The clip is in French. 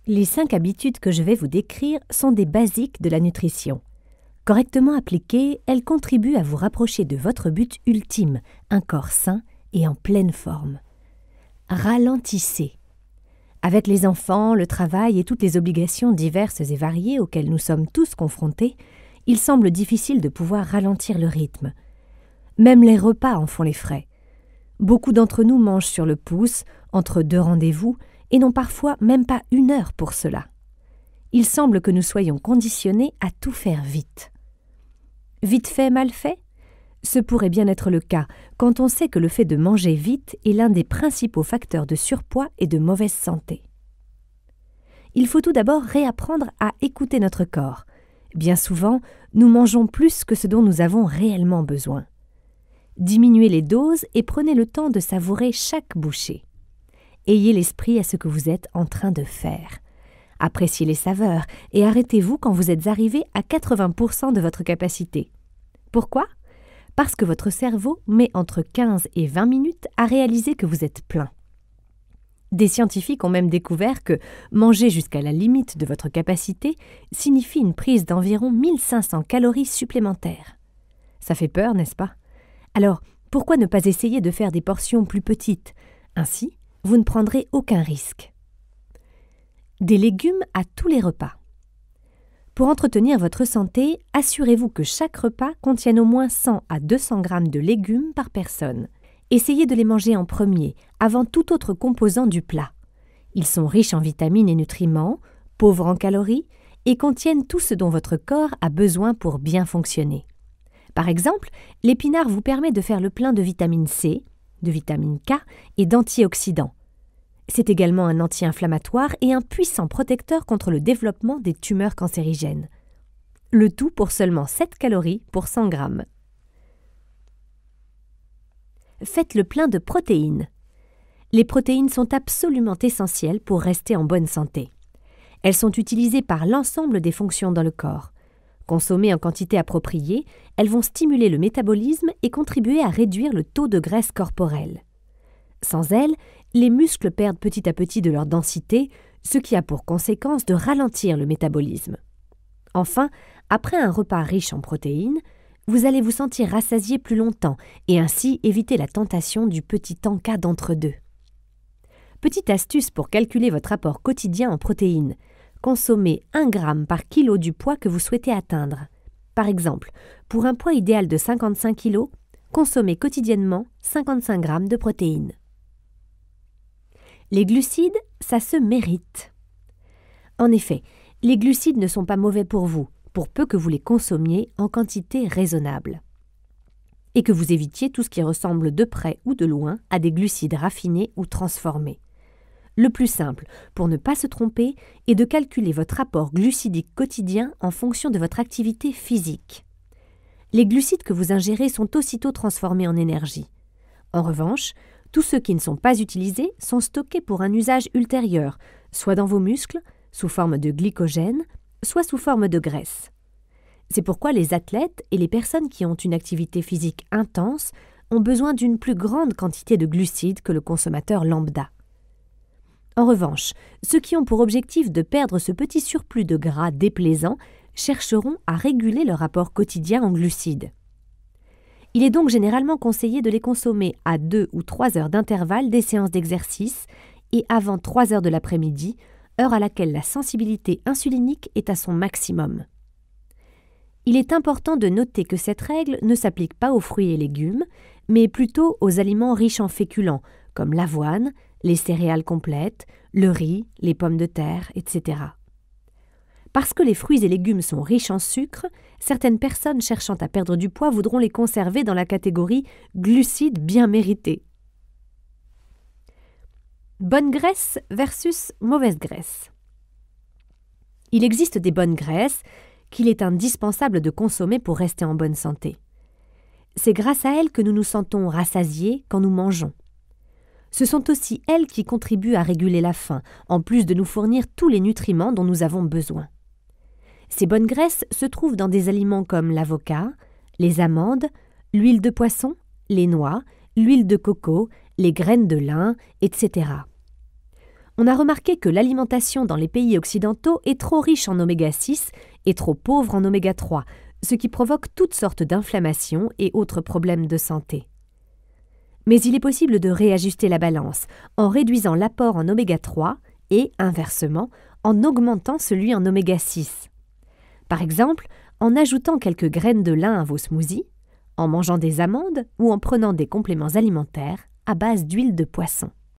Les 5 habitudes que je vais vous décrire sont des basiques de la nutrition. Correctement appliquées, elles contribuent à vous rapprocher de votre but ultime, un corps sain et en pleine forme. Ralentissez. Avec les enfants, le travail et toutes les obligations diverses et variées auxquelles nous sommes tous confrontés, il semble difficile de pouvoir ralentir le rythme. Même les repas en font les frais. Beaucoup d'entre nous mangent sur le pouce, entre 2 rendez-vous, et n'ont parfois même pas 1 heure pour cela. Il semble que nous soyons conditionnés à tout faire vite. Vite fait, mal fait ? Ce pourrait bien être le cas quand on sait que le fait de manger vite est l'un des principaux facteurs de surpoids et de mauvaise santé. Il faut tout d'abord réapprendre à écouter notre corps. Bien souvent, nous mangeons plus que ce dont nous avons réellement besoin. Diminuez les doses et prenez le temps de savourer chaque bouchée. Ayez l'esprit à ce que vous êtes en train de faire. Appréciez les saveurs et arrêtez-vous quand vous êtes arrivé à 80% de votre capacité. Pourquoi ? Parce que votre cerveau met entre 15 et 20 minutes à réaliser que vous êtes plein. Des scientifiques ont même découvert que manger jusqu'à la limite de votre capacité signifie une prise d'environ 1500 calories supplémentaires. Ça fait peur, n'est-ce pas ? Alors, pourquoi ne pas essayer de faire des portions plus petites ? Ainsi, vous ne prendrez aucun risque. Des légumes à tous les repas. Pour entretenir votre santé, assurez-vous que chaque repas contienne au moins 100 à 200 grammes de légumes par personne. Essayez de les manger en premier, avant tout autre composant du plat. Ils sont riches en vitamines et nutriments, pauvres en calories, et contiennent tout ce dont votre corps a besoin pour bien fonctionner. Par exemple, l'épinard vous permet de faire le plein de vitamine C, de vitamine K et d'antioxydants. C'est également un anti-inflammatoire et un puissant protecteur contre le développement des tumeurs cancérigènes. Le tout pour seulement 7 calories pour 100 grammes. Faites le plein de protéines. Les protéines sont absolument essentielles pour rester en bonne santé. Elles sont utilisées par l'ensemble des fonctions dans le corps. Consommées en quantité appropriée, elles vont stimuler le métabolisme et contribuer à réduire le taux de graisse corporelle. Sans elles, les muscles perdent petit à petit de leur densité, ce qui a pour conséquence de ralentir le métabolisme. Enfin, après un repas riche en protéines, vous allez vous sentir rassasié plus longtemps et ainsi éviter la tentation du petit encas d'entre-deux. Petite astuce pour calculer votre apport quotidien en protéines. Consommez 1 gramme par kilo du poids que vous souhaitez atteindre. Par exemple, pour un poids idéal de 55 kg, consommez quotidiennement 55 grammes de protéines. Les glucides, ça se mérite. En effet, les glucides ne sont pas mauvais pour vous, pour peu que vous les consommiez en quantité raisonnable. Et que vous évitiez tout ce qui ressemble de près ou de loin à des glucides raffinés ou transformés. Le plus simple, pour ne pas se tromper, est de calculer votre apport glucidique quotidien en fonction de votre activité physique. Les glucides que vous ingérez sont aussitôt transformés en énergie. En revanche, tous ceux qui ne sont pas utilisés sont stockés pour un usage ultérieur, soit dans vos muscles, sous forme de glycogène, soit sous forme de graisse. C'est pourquoi les athlètes et les personnes qui ont une activité physique intense ont besoin d'une plus grande quantité de glucides que le consommateur lambda. En revanche, ceux qui ont pour objectif de perdre ce petit surplus de gras déplaisant chercheront à réguler leur apport quotidien en glucides. Il est donc généralement conseillé de les consommer à 2 ou 3 heures d'intervalle des séances d'exercice et avant 3 heures de l'après-midi, heure à laquelle la sensibilité insulinique est à son maximum. Il est important de noter que cette règle ne s'applique pas aux fruits et légumes, mais plutôt aux aliments riches en féculents, comme l'avoine, les céréales complètes, le riz, les pommes de terre, etc. Parce que les fruits et légumes sont riches en sucre, certaines personnes cherchant à perdre du poids voudront les conserver dans la catégorie glucides bien mérités. Bonne graisse versus mauvaise graisse. Il existe des bonnes graisses qu'il est indispensable de consommer pour rester en bonne santé. C'est grâce à elles que nous nous sentons rassasiés quand nous mangeons. Ce sont aussi elles qui contribuent à réguler la faim, en plus de nous fournir tous les nutriments dont nous avons besoin. Ces bonnes graisses se trouvent dans des aliments comme l'avocat, les amandes, l'huile de poisson, les noix, l'huile de coco, les graines de lin, etc. On a remarqué que l'alimentation dans les pays occidentaux est trop riche en oméga 6 et trop pauvre en oméga 3, ce qui provoque toutes sortes d'inflammations et autres problèmes de santé. Mais il est possible de réajuster la balance en réduisant l'apport en oméga 3 et, inversement, en augmentant celui en oméga 6. Par exemple, en ajoutant quelques graines de lin à vos smoothies, en mangeant des amandes ou en prenant des compléments alimentaires à base d'huile de poisson.